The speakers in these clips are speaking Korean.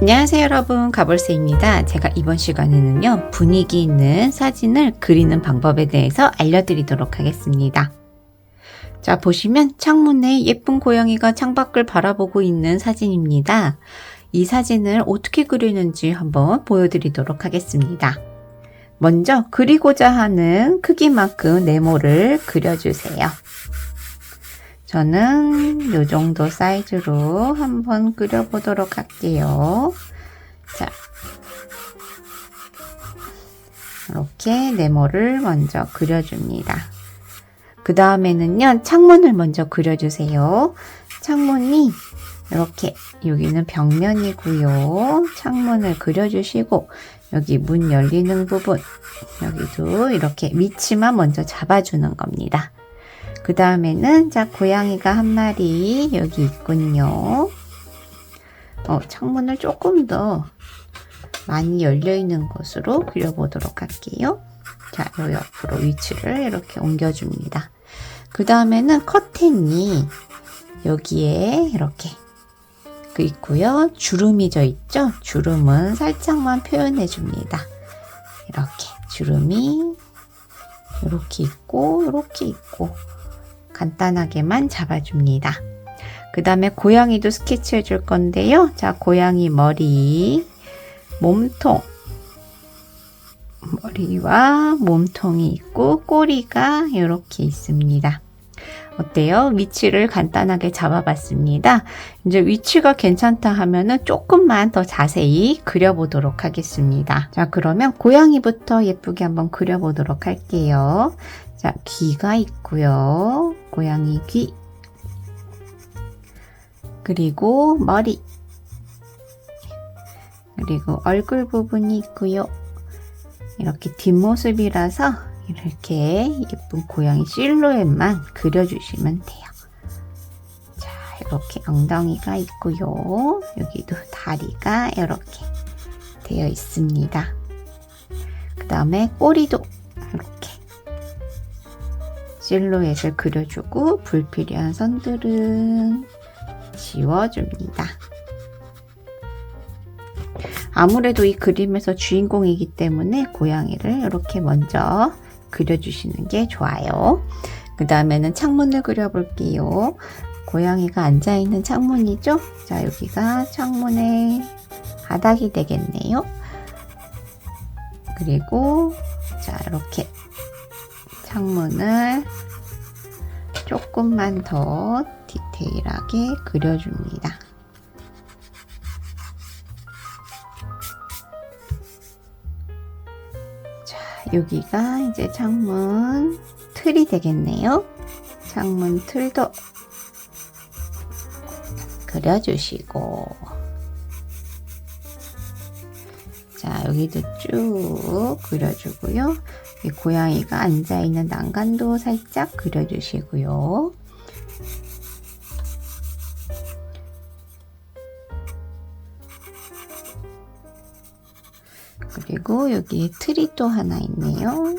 안녕하세요 여러분, 가볼세입니다. 제가 이번 시간에는요 분위기 있는 사진을 그리는 방법에 대해서 알려드리도록 하겠습니다. 자, 보시면 창문에 예쁜 고양이가 창밖을 바라보고 있는 사진입니다. 이 사진을 어떻게 그리는지 한번 보여드리도록 하겠습니다. 먼저 그리고자 하는 크기만큼 네모를 그려주세요. 저는 이 정도 사이즈로 한번 그려보도록 할게요. 자, 이렇게 네모를 먼저 그려줍니다. 그 다음에는요, 창문을 먼저 그려주세요. 창문이 이렇게, 여기는 벽면이고요. 창문을 그려주시고, 여기 문 열리는 부분, 여기도 이렇게 위치만 먼저 잡아주는 겁니다. 그 다음에는 자, 고양이가 한 마리 여기 있군요. 창문을 조금 더 많이 열려있는 곳으로 그려보도록 할게요. 자, 요 옆으로 위치를 이렇게 옮겨줍니다. 그 다음에는 커튼이 여기에 이렇게 있고요. 주름이 져 있죠? 주름은 살짝만 표현해 줍니다. 이렇게 주름이 이렇게 있고 이렇게 있고 간단하게만 잡아줍니다. 그 다음에 고양이도 스케치해 줄 건데요. 자, 고양이 머리, 몸통, 머리와 몸통이 있고 꼬리가 이렇게 있습니다. 어때요? 위치를 간단하게 잡아봤습니다. 이제 위치가 괜찮다 하면은 조금만 더 자세히 그려보도록 하겠습니다. 자, 그러면 고양이부터 예쁘게 한번 그려보도록 할게요. 자, 귀가 있고요. 고양이 귀. 그리고 머리. 그리고 얼굴 부분이 있고요. 이렇게 뒷모습이라서 이렇게 예쁜 고양이 실루엣만 그려주시면 돼요. 자, 이렇게 엉덩이가 있고요. 여기도 다리가 이렇게 되어 있습니다. 그 다음에 꼬리도 이렇게 실루엣을 그려주고 불필요한 선들은 지워줍니다. 아무래도 이 그림에서 주인공이기 때문에 고양이를 이렇게 먼저 그려주시는 게 좋아요. 그 다음에는 창문을 그려볼게요. 고양이가 앉아있는 창문이죠? 자, 여기가 창문의 바닥이 되겠네요. 그리고 자, 이렇게 창문을 조금만 더 디테일하게 그려줍니다. 자, 여기가 이제 창문 틀이 되겠네요. 창문 틀도 그려주시고, 자, 여기도 쭉 그려주고요. 이 고양이가 앉아있는 난간도 살짝 그려주시고요. 그리고 여기 틀이 또 하나 있네요.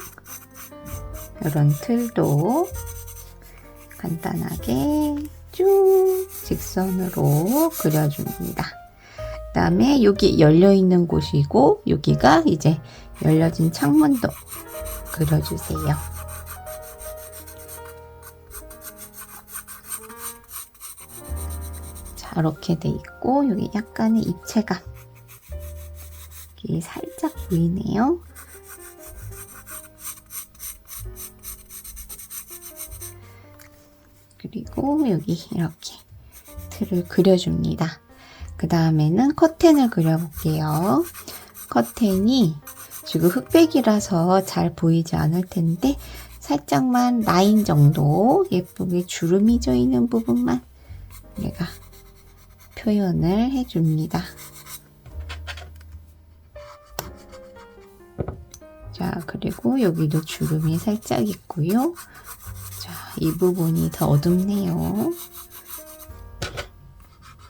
이런 틀도 간단하게 쭉 직선으로 그려줍니다. 그 다음에 여기 열려있는 곳이고 여기가 이제 열려진 창문도 그려주세요. 자, 이렇게 돼 있고 여기 약간의 입체감 살짝 보이네요. 그리고 여기 이렇게 틀을 그려줍니다. 그 다음에는 커튼을 그려볼게요. 커튼이 지금 흑백이라서 잘 보이지 않을 텐데 살짝만 라인 정도 예쁘게 주름이 져 있는 부분만 내가 표현을 해줍니다. 자, 그리고 여기도 주름이 살짝 있고요. 자, 이 부분이 더 어둡네요.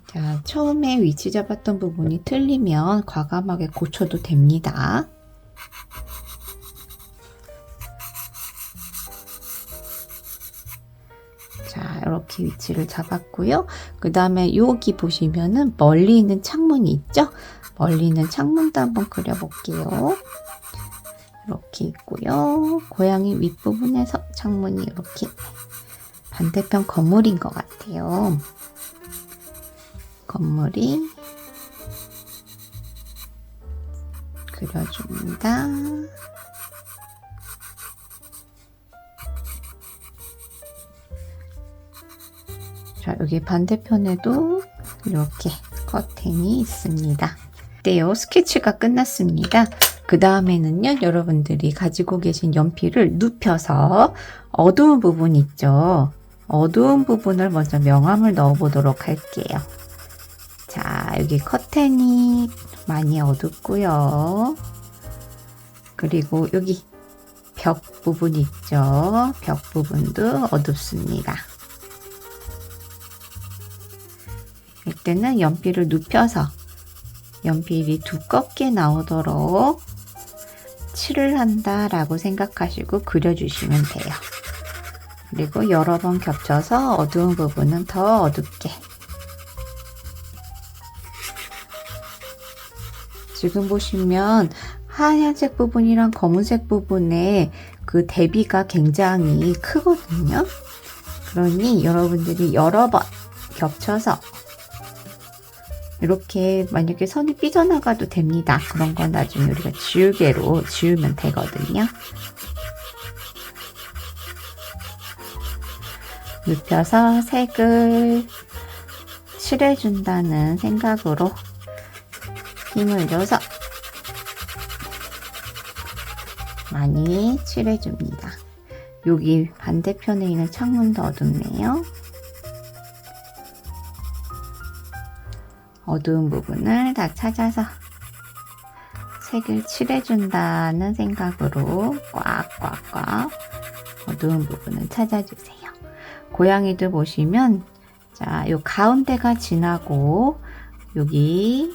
자, 처음에 위치 잡았던 부분이 틀리면 과감하게 고쳐도 됩니다. 자, 이렇게 위치를 잡았고요. 그 다음에 여기 보시면은 멀리 있는 창문이 있죠? 멀리 있는 창문도 한번 그려볼게요. 이렇게 있고요. 고양이 윗부분에서 창문이 이렇게 반대편 건물인 것 같아요. 건물이 그려줍니다. 자, 여기 반대편에도 이렇게 커튼이 있습니다. 네요, 스케치가 끝났습니다. 그 다음에는요, 여러분들이 가지고 계신 연필을 눕혀서 어두운 부분 있죠? 어두운 부분을 먼저 명암을 넣어 보도록 할게요. 자, 여기 커튼이 많이 어둡고요. 그리고 여기 벽 부분 있죠? 벽 부분도 어둡습니다. 이때는 연필을 눕혀서 연필이 두껍게 나오도록 칠을 한다라고 생각하시고 그려주시면 돼요. 그리고 여러 번 겹쳐서 어두운 부분은 더 어둡게. 지금 보시면 하얀색 부분이랑 검은색 부분의 그 대비가 굉장히 크거든요. 그러니 여러분들이 여러 번 겹쳐서 이렇게 만약에 선이 삐져나가도 됩니다. 그런 건 나중에 우리가 지우개로 지우면 되거든요. 눕혀서 색을 칠해준다는 생각으로 힘을 줘서 많이 칠해줍니다. 여기 반대편에 있는 창문도 어둡네요. 어두운 부분을 다 찾아서 색을 칠해준다는 생각으로 꽉꽉꽉 어두운 부분을 찾아주세요. 고양이도 보시면 자, 요 가운데가 진하고 여기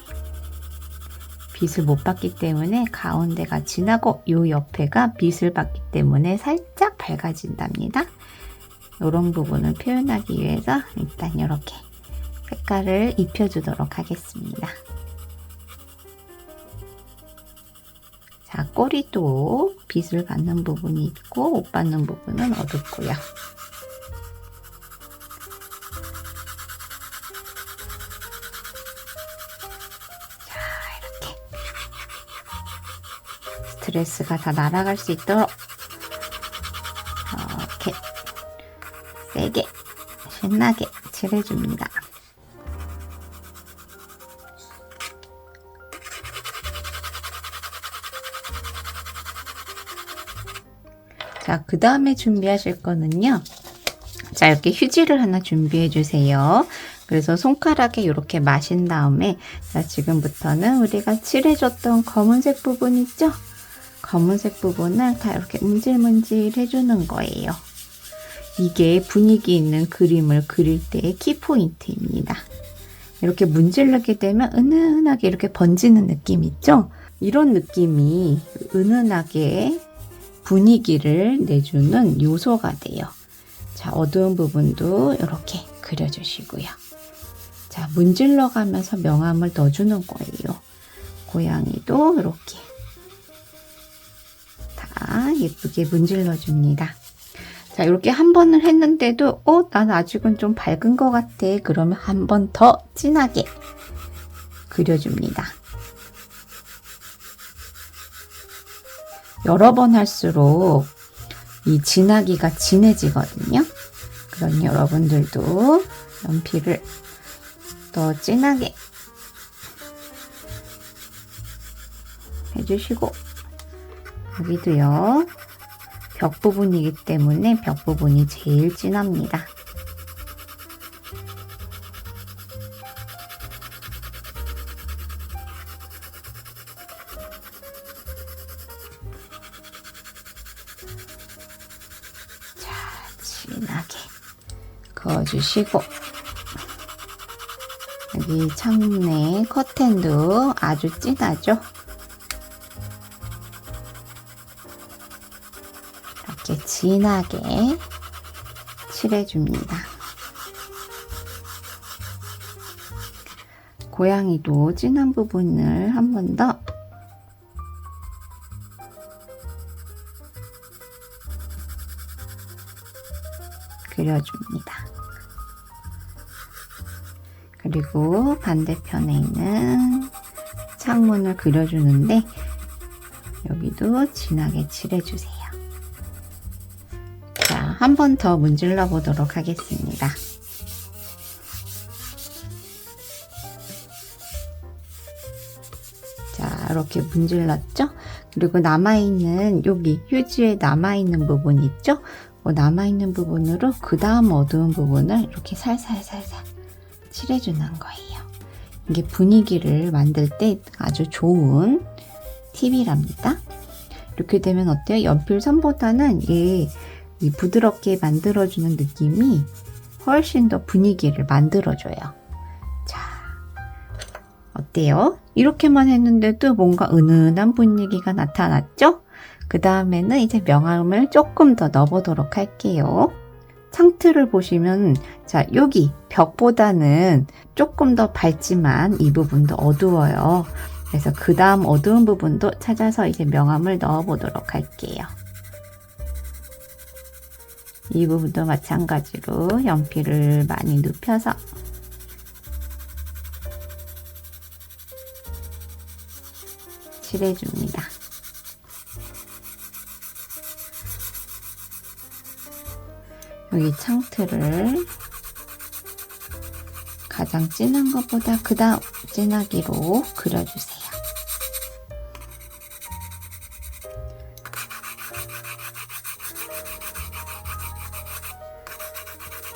빛을 못 받기 때문에 가운데가 진하고 요 옆에가 빛을 받기 때문에 살짝 밝아진답니다. 이런 부분을 표현하기 위해서 일단 이렇게 색깔을 입혀주도록 하겠습니다. 자, 꼬리도 빛을 받는 부분이 있고 못 받는 부분은 어둡고요. 자, 이렇게 스트레스가 다 날아갈 수 있도록 이렇게 세게 신나게 칠해줍니다. 자, 그 다음에 준비하실 거는요. 자, 이렇게 휴지를 하나 준비해 주세요. 그래서 손가락에 이렇게 마신 다음에 자, 지금부터는 우리가 칠해줬던 검은색 부분 있죠? 검은색 부분을 다 이렇게 문질문질 해주는 거예요. 이게 분위기 있는 그림을 그릴 때의 키포인트입니다. 이렇게 문지르게 되면 은은하게 이렇게 번지는 느낌 있죠? 이런 느낌이 은은하게 분위기를 내주는 요소가 돼요. 자, 어두운 부분도 이렇게 그려주시고요. 자, 문질러 가면서 명암을 넣어주는 거예요. 고양이도 이렇게 다 예쁘게 문질러 줍니다. 자, 이렇게 한 번을 했는데도 난 아직은 좀 밝은 것 같아. 그러면 한 번 더 진하게 그려줍니다. 여러 번 할수록 이 진하기가 진해지거든요. 그러니 여러분들도 연필을 더 진하게 해주시고 여기도요. 벽 부분이기 때문에 벽 부분이 제일 진합니다. 진하게 그어주시고 여기 창문의 커튼도 아주 진하죠? 이렇게 진하게 칠해줍니다. 고양이도 진한 부분을 한 번 더 그려줍니다. 그리고 반대편에 있는 창문을 그려주는데 여기도 진하게 칠해주세요. 자, 한 번 더 문질러 보도록 하겠습니다. 자, 이렇게 문질렀죠? 그리고 남아있는 여기 휴지에 남아있는 부분 있죠? 남아있는 부분으로 그 다음 어두운 부분을 이렇게 살살살살 칠해주는 거예요. 이게 분위기를 만들 때 아주 좋은 팁이랍니다. 이렇게 되면 어때요? 연필선보다는 이 부드럽게 만들어주는 느낌이 훨씬 더 분위기를 만들어줘요. 자, 어때요? 이렇게만 했는데도 뭔가 은은한 분위기가 나타났죠? 그 다음에는 이제 명암을 조금 더 넣어보도록 할게요. 창틀을 보시면 자, 여기 벽보다는 조금 더 밝지만 이 부분도 어두워요. 그래서 그 다음 어두운 부분도 찾아서 이제 명암을 넣어보도록 할게요. 이 부분도 마찬가지로 연필을 많이 눕혀서 칠해줍니다. 여기 창틀을 가장 진한 것보다 그 다음 진하기로 그려주세요.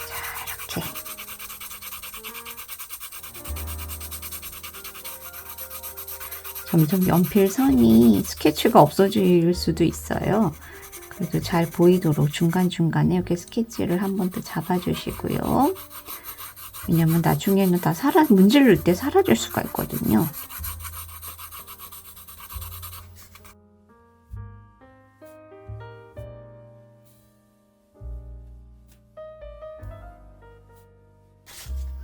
자, 이렇게. 점점 연필선이 스케치가 없어질 수도 있어요. 그래도 잘 보이도록 중간중간에 이렇게 스케치를 한 번 더 잡아주시고요. 왜냐면 나중에는 다 문질릴 때 사라질 수가 있거든요.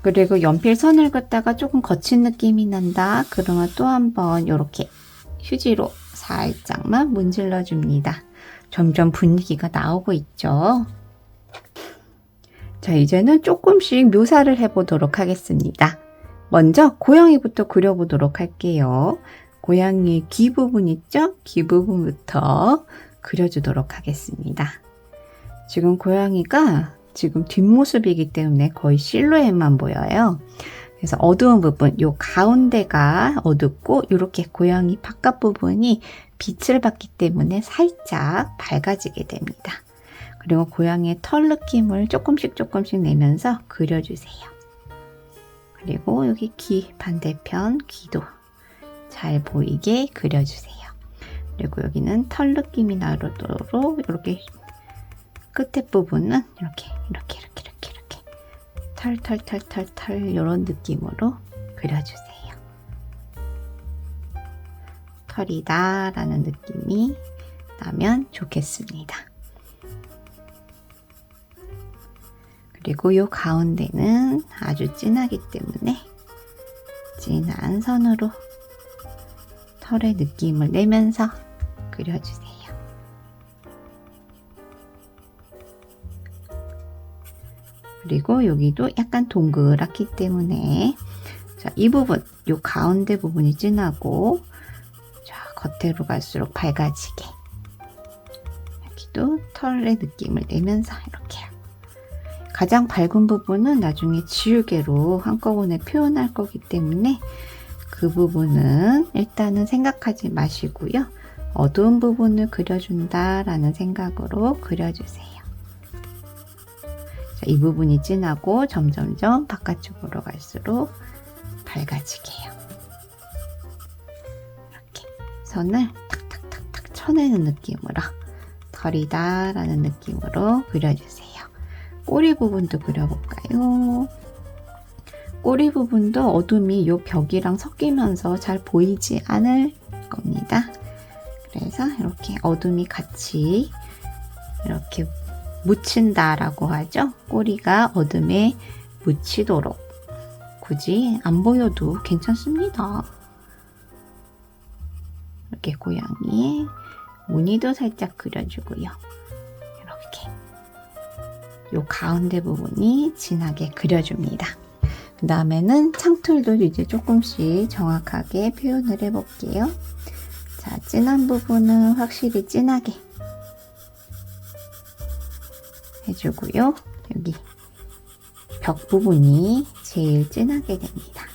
그리고 연필선을 긋다가 조금 거친 느낌이 난다. 그러면 또 한 번 이렇게 휴지로 살짝만 문질러 줍니다. 점점 분위기가 나오고 있죠. 자, 이제는 조금씩 묘사를 해보도록 하겠습니다. 먼저 고양이부터 그려보도록 할게요. 고양이 귀 부분 있죠? 귀 부분부터 그려주도록 하겠습니다. 지금 고양이가 지금 뒷모습이기 때문에 거의 실루엣만 보여요. 그래서 어두운 부분, 요 가운데가 어둡고 이렇게 고양이 바깥 부분이 빛을 받기 때문에 살짝 밝아지게 됩니다. 그리고 고양이의 털 느낌을 조금씩 내면서 그려주세요. 그리고 여기 귀 반대편 귀도 잘 보이게 그려주세요. 그리고 여기는 털 느낌이 나도록 이렇게 끝에 부분은 이렇게 털 이런 느낌으로 그려주세요. 털이다 라는 느낌이 나면 좋겠습니다. 그리고 이 가운데는 아주 진하기 때문에 진한 선으로 털의 느낌을 내면서 그려주세요. 그리고 여기도 약간 동그랗기 때문에 자, 이 부분, 이 가운데 부분이 진하고 자, 겉으로 갈수록 밝아지게 여기도 털의 느낌을 내면서 이렇게요. 가장 밝은 부분은 나중에 지우개로 한꺼번에 표현할 거기 때문에 그 부분은 일단은 생각하지 마시고요. 어두운 부분을 그려준다 라는 생각으로 그려주세요. 자, 이 부분이 진하고 점점점 바깥쪽으로 갈수록 밝아지게 해요. 이렇게 선을 탁탁탁탁 쳐내는 느낌으로 털이다 라는 느낌으로 그려주세요. 꼬리 부분도 그려볼까요? 꼬리 부분도 어둠이 이 벽이랑 섞이면서 잘 보이지 않을 겁니다. 그래서 이렇게 어둠이 같이 이렇게 묻힌다라고 하죠. 꼬리가 어둠에 묻히도록 굳이 안 보여도 괜찮습니다. 이렇게 고양이의 무늬도 살짝 그려주고요. 이렇게 요 가운데 부분이 진하게 그려줍니다. 그 다음에는 창틀도 이제 조금씩 정확하게 표현을 해볼게요. 자, 진한 부분은 확실히 진하게 해주고요. 여기 벽 부분이 제일 진하게 됩니다.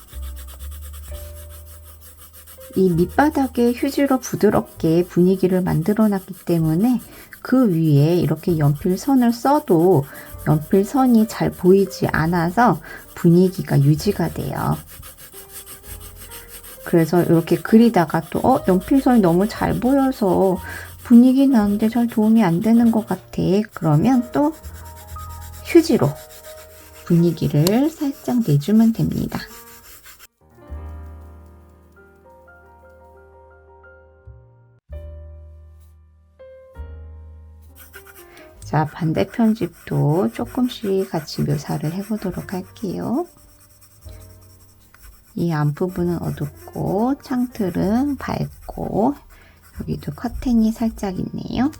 이 밑바닥에 휴지로 부드럽게 분위기를 만들어 놨기 때문에 그 위에 이렇게 연필선을 써도 연필선이 잘 보이지 않아서 분위기가 유지가 돼요. 그래서 이렇게 그리다가 또 연필선이 너무 잘 보여서 분위기 나는데 잘 도움이 안 되는 것 같아. 그러면 또 휴지로 분위기를 살짝 내주면 됩니다. 자, 반대편 집도 조금씩 같이 묘사를 해보도록 할게요. 이 앞부분은 어둡고 창틀은 밝고 여기도 커튼이 살짝 있네요.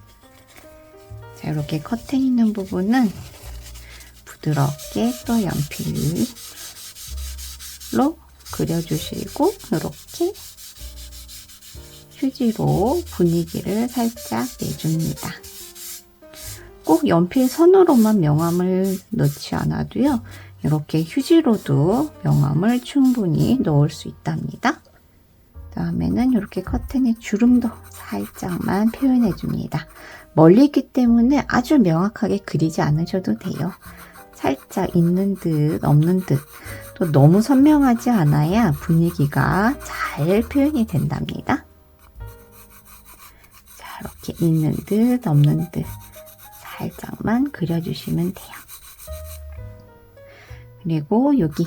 자, 이렇게 커튼 있는 부분은 부드럽게 또 연필로 그려주시고 이렇게 휴지로 분위기를 살짝 내줍니다. 꼭 연필선으로만 명암을 넣지 않아도요. 이렇게 휴지로도 명암을 충분히 넣을 수 있답니다. 다음에는 이렇게 커튼의 주름도 살짝만 표현해 줍니다. 멀리 있기 때문에 아주 명확하게 그리지 않으셔도 돼요. 살짝 있는 듯 없는 듯, 또 너무 선명하지 않아야 분위기가 잘 표현이 된답니다. 자, 이렇게 있는 듯 없는 듯 살짝만 그려주시면 돼요. 그리고 여기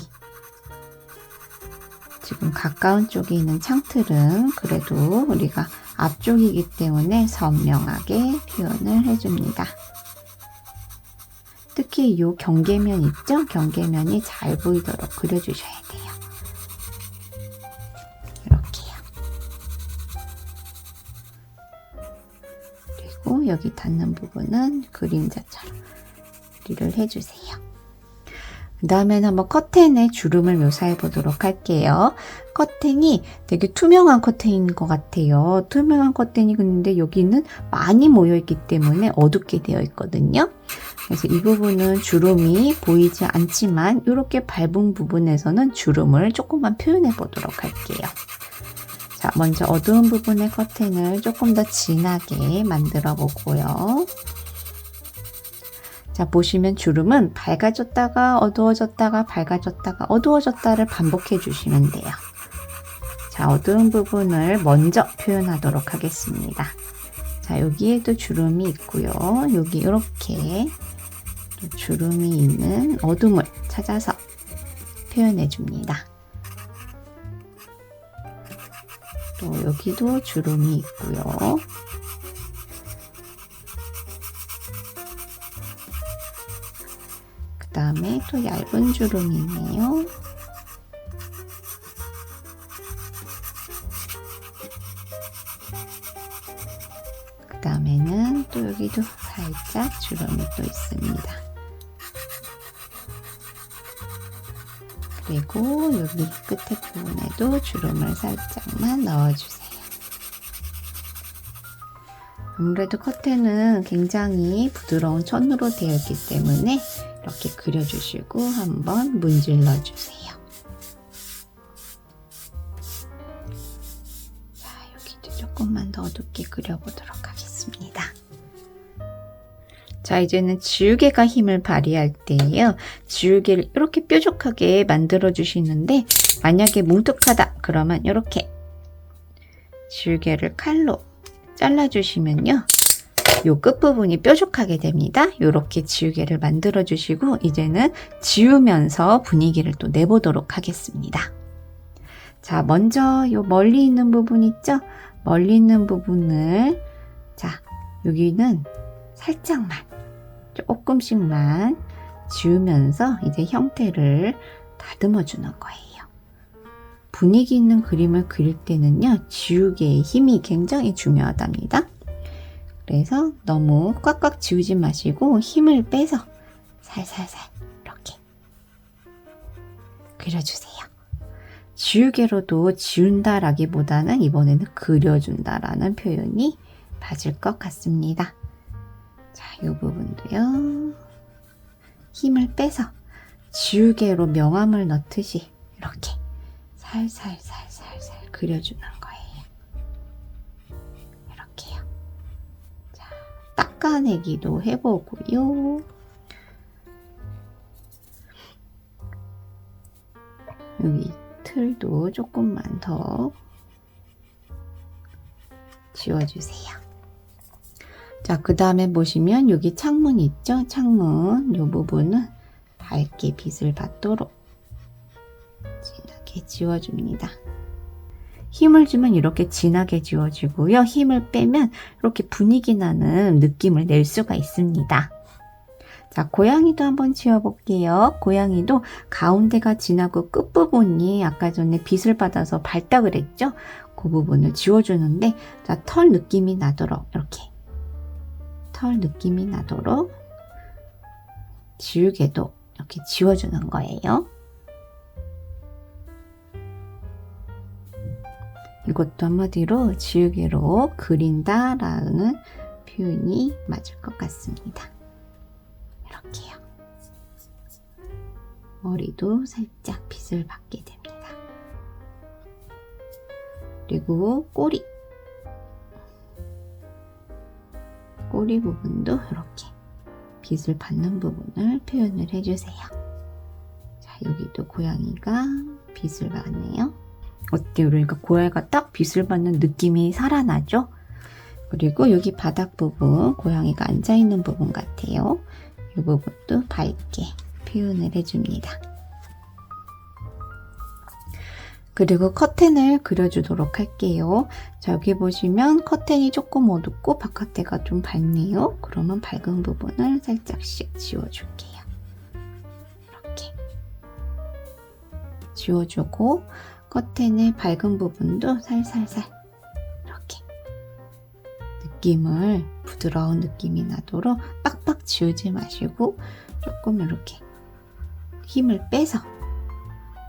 지금 가까운 쪽에 있는 창틀은 그래도 우리가 앞쪽이기 때문에 선명하게 표현을 해줍니다. 특히 이 경계면 있죠? 경계면이 잘 보이도록 그려주셔야 돼요. 이렇게요. 그리고 여기 닿는 부분은 그림자처럼 그리를 해주세요. 그 다음에는 한번 커튼의 주름을 묘사해 보도록 할게요. 커튼이 되게 투명한 커튼인 것 같아요. 투명한 커튼이 근데 여기는 많이 모여 있기 때문에 어둡게 되어 있거든요. 그래서 이 부분은 주름이 보이지 않지만 이렇게 밝은 부분에서는 주름을 조금만 표현해 보도록 할게요. 자, 먼저 어두운 부분의 커튼을 조금 더 진하게 만들어 보고요. 자, 보시면 주름은 밝아졌다가 어두워졌다가 밝아졌다가 어두워졌다를 반복해 주시면 돼요. 자, 어두운 부분을 먼저 표현하도록 하겠습니다. 자, 여기에도 주름이 있고요. 여기 이렇게 또 주름이 있는 어둠을 찾아서 표현해 줍니다. 또 여기도 주름이 있고요. 그 다음에 또 얇은 주름이 있네요. 그 다음에는 또 여기도 살짝 주름이 또 있습니다. 그리고 여기 끝에 부분에도 주름을 살짝만 넣어주세요. 아무래도 커튼은 굉장히 부드러운 천으로 되어 있기 때문에 이렇게 그려주시고 한번 문질러 주세요. 자, 여기도 조금만 더 어둡게 그려보도록 하겠습니다. 자, 이제는 지우개가 힘을 발휘할 때예요. 지우개를 이렇게 뾰족하게 만들어 주시는데 만약에 뭉툭하다 그러면 이렇게 지우개를 칼로 잘라 주시면요. 요 끝부분이 뾰족하게 됩니다. 이렇게 지우개를 만들어 주시고 이제는 지우면서 분위기를 또 내보도록 하겠습니다. 자, 먼저 요 멀리 있는 부분 있죠? 멀리 있는 부분을 자, 여기는 살짝만 조금씩만 지우면서 이제 형태를 다듬어 주는 거예요. 분위기 있는 그림을 그릴 때는요, 지우개의 힘이 굉장히 중요하답니다. 그래서 너무 꽉꽉 지우지 마시고 힘을 빼서 살살살 이렇게 그려주세요. 지우개로도 지운다라기보다는 이번에는 그려준다라는 표현이 맞을 것 같습니다. 자, 이 부분도요. 힘을 빼서 지우개로 명암을 넣듯이 이렇게 살살살살살 그려주는 거예요. 이렇게요. 자, 닦아내기도 해보고요. 여기 틀도 조금만 더 지워주세요. 자, 그 다음에 보시면 여기 창문 있죠? 창문 이 부분은 밝게 빛을 받도록 진하게 지워줍니다. 힘을 주면 이렇게 진하게 지워지고요. 힘을 빼면 이렇게 분위기 나는 느낌을 낼 수가 있습니다. 자, 고양이도 한번 지워볼게요. 고양이도 가운데가 진하고 끝부분이 아까 전에 빛을 받아서 밝다 그랬죠? 그 부분을 지워주는데, 자, 털 느낌이 나도록 이렇게 털 느낌이 나도록 지우개도 이렇게 지워주는 거예요. 이것도 한마디로 지우개로 그린다라는 표현이 맞을 것 같습니다. 이렇게요. 머리도 살짝 빛을 받게 됩니다. 그리고 꼬리 부분도 이렇게 빛을 받는 부분을 표현을 해주세요. 자, 여기도 고양이가 빛을 받네요. 어때요? 그러니까 고양이가 딱 빛을 받는 느낌이 살아나죠? 그리고 여기 바닥 부분, 고양이가 앉아있는 부분 같아요. 이 부분도 밝게 표현을 해줍니다. 그리고 커튼을 그려주도록 할게요. 자, 여기 보시면 커튼이 조금 어둡고 바깥에가 좀 밝네요. 그러면 밝은 부분을 살짝씩 지워줄게요. 이렇게 지워주고 커튼의 밝은 부분도 살살살 이렇게 느낌을 부드러운 느낌이 나도록 빡빡 지우지 마시고 조금 이렇게 힘을 빼서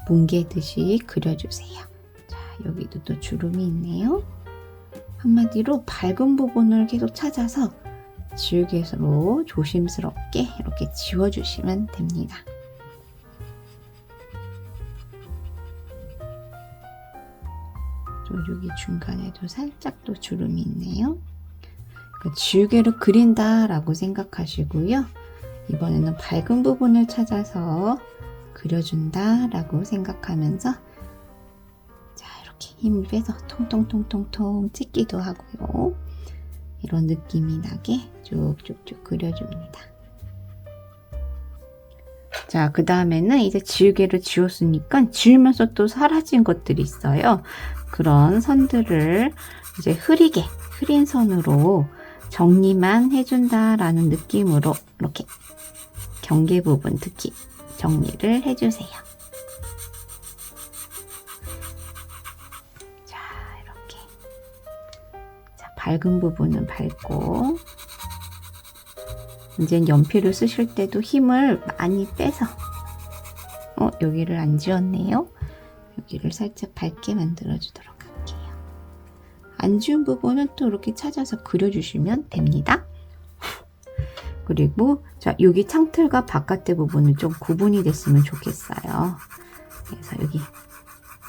뭉개듯이 그려주세요. 자, 여기도 또 주름이 있네요. 한마디로 밝은 부분을 계속 찾아서 지우개로 조심스럽게 이렇게 지워주시면 됩니다. 또 여기 중간에도 살짝 또 주름이 있네요. 지우개로 그린다라고 생각하시고요. 이번에는 밝은 부분을 찾아서 그려준다라고 생각하면서 자, 이렇게 힘을 빼서 통통통통통 찍기도 하고요. 이런 느낌이 나게 쭉쭉쭉 그려줍니다. 자, 그 다음에는 이제 지우개를 지웠으니까 지우면서 또 사라진 것들이 있어요. 그런 선들을 이제 흐린 선으로 정리만 해준다라는 느낌으로 이렇게 경계 부분 특히 정리를 해주세요. 자, 이렇게. 자, 밝은 부분은 밝고, 이제 연필을 쓰실 때도 힘을 많이 빼서, 여기를 안 지웠네요. 여기를 살짝 밝게 만들어주도록 할게요. 안 지운 부분은 또 이렇게 찾아서 그려주시면 됩니다. 그리고 자, 여기 창틀과 바깥의 부분은 좀 구분이 됐으면 좋겠어요. 그래서 여기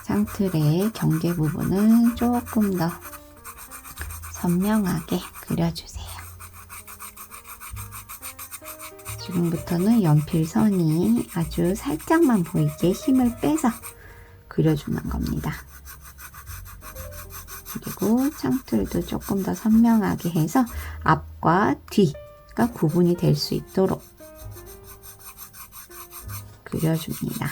창틀의 경계 부분은 조금 더 선명하게 그려주세요. 지금부터는 연필선이 아주 살짝만 보이게 힘을 빼서 그려주는 겁니다. 그리고 창틀도 조금 더 선명하게 해서 앞과 뒤가 구분이 될 수 있도록 그려줍니다.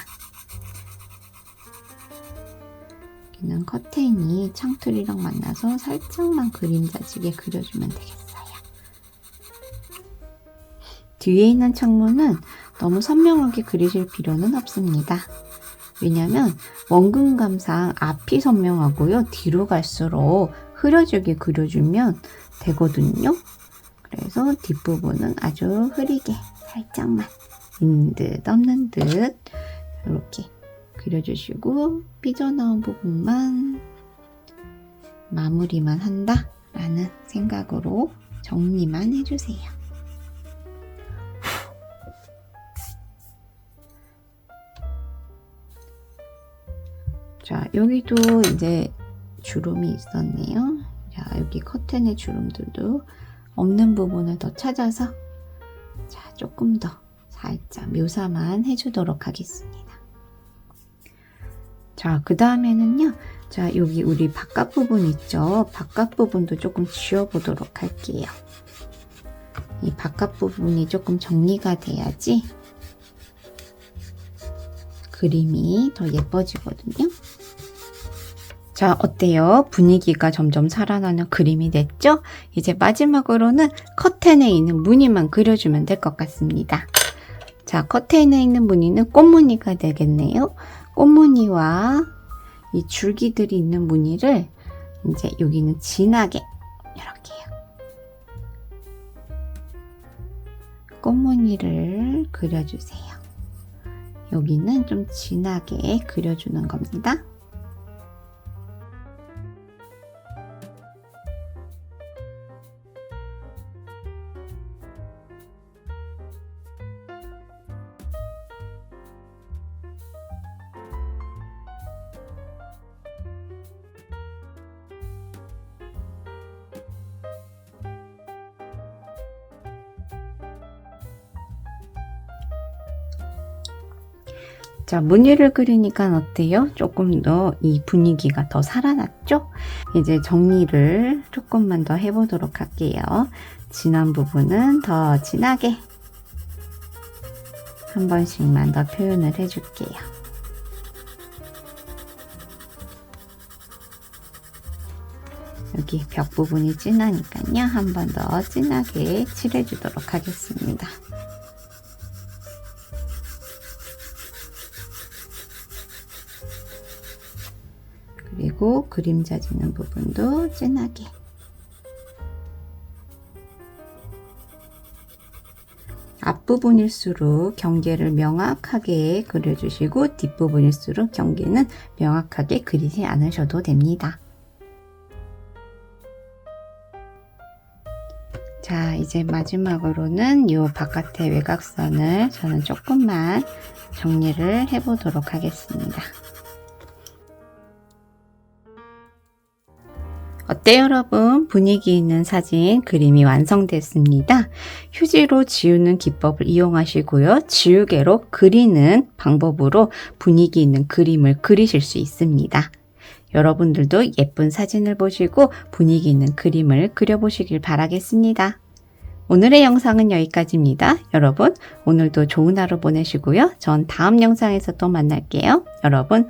여기는 커튼이 창틀이랑 만나서 살짝만 그림자지게 그려주면 되겠어요. 뒤에 있는 창문은 너무 선명하게 그리실 필요는 없습니다. 왜냐면 원근감상 앞이 선명하고요. 뒤로 갈수록 흐려지게 그려주면 되거든요. 그래서 뒷부분은 아주 흐리게 살짝만 있는 듯 없는 듯 이렇게 그려주시고 삐져나온 부분만 마무리만 한다 라는 생각으로 정리만 해주세요. 자, 여기도 이제 주름이 있었네요. 자, 여기 커튼의 주름들도 없는 부분을 더 찾아서 자, 조금 더 살짝 묘사만 해주도록 하겠습니다. 자, 그 다음에는요. 자, 여기 우리 바깥 부분 있죠? 바깥 부분도 조금 지워보도록 할게요. 이 바깥 부분이 조금 정리가 돼야지 그림이 더 예뻐지거든요. 자, 어때요? 분위기가 점점 살아나는 그림이 됐죠? 이제 마지막으로는 커튼에 있는 무늬만 그려주면 될 것 같습니다. 자, 커튼에 있는 무늬는 꽃무늬가 되겠네요. 꽃무늬와 이 줄기들이 있는 무늬를 이제 여기는 진하게 이렇게요. 꽃무늬를 그려주세요. 여기는 좀 진하게 그려주는 겁니다. 자, 무늬를 그리니까 어때요? 조금 더 이 분위기가 더 살아났죠? 이제 정리를 조금만 더 해보도록 할게요. 진한 부분은 더 진하게 한 번씩만 더 표현을 해줄게요. 여기 벽 부분이 진하니까요. 한 번 더 진하게 칠해주도록 하겠습니다. 그리고 그림자 지는 부분도 진하게. 앞부분일수록 경계를 명확하게 그려주시고 뒷부분일수록 경계는 명확하게 그리지 않으셔도 됩니다. 자, 이제 마지막으로는 이 바깥의 외곽선을 저는 조금만 정리를 해보도록 하겠습니다. 어때요, 여러분? 분위기 있는 사진 그림이 완성됐습니다. 휴지로 지우는 기법을 이용하시고요. 지우개로 그리는 방법으로 분위기 있는 그림을 그리실 수 있습니다. 여러분들도 예쁜 사진을 보시고 분위기 있는 그림을 그려보시길 바라겠습니다. 오늘의 영상은 여기까지입니다. 여러분, 오늘도 좋은 하루 보내시고요. 전 다음 영상에서 또 만날게요. 여러분,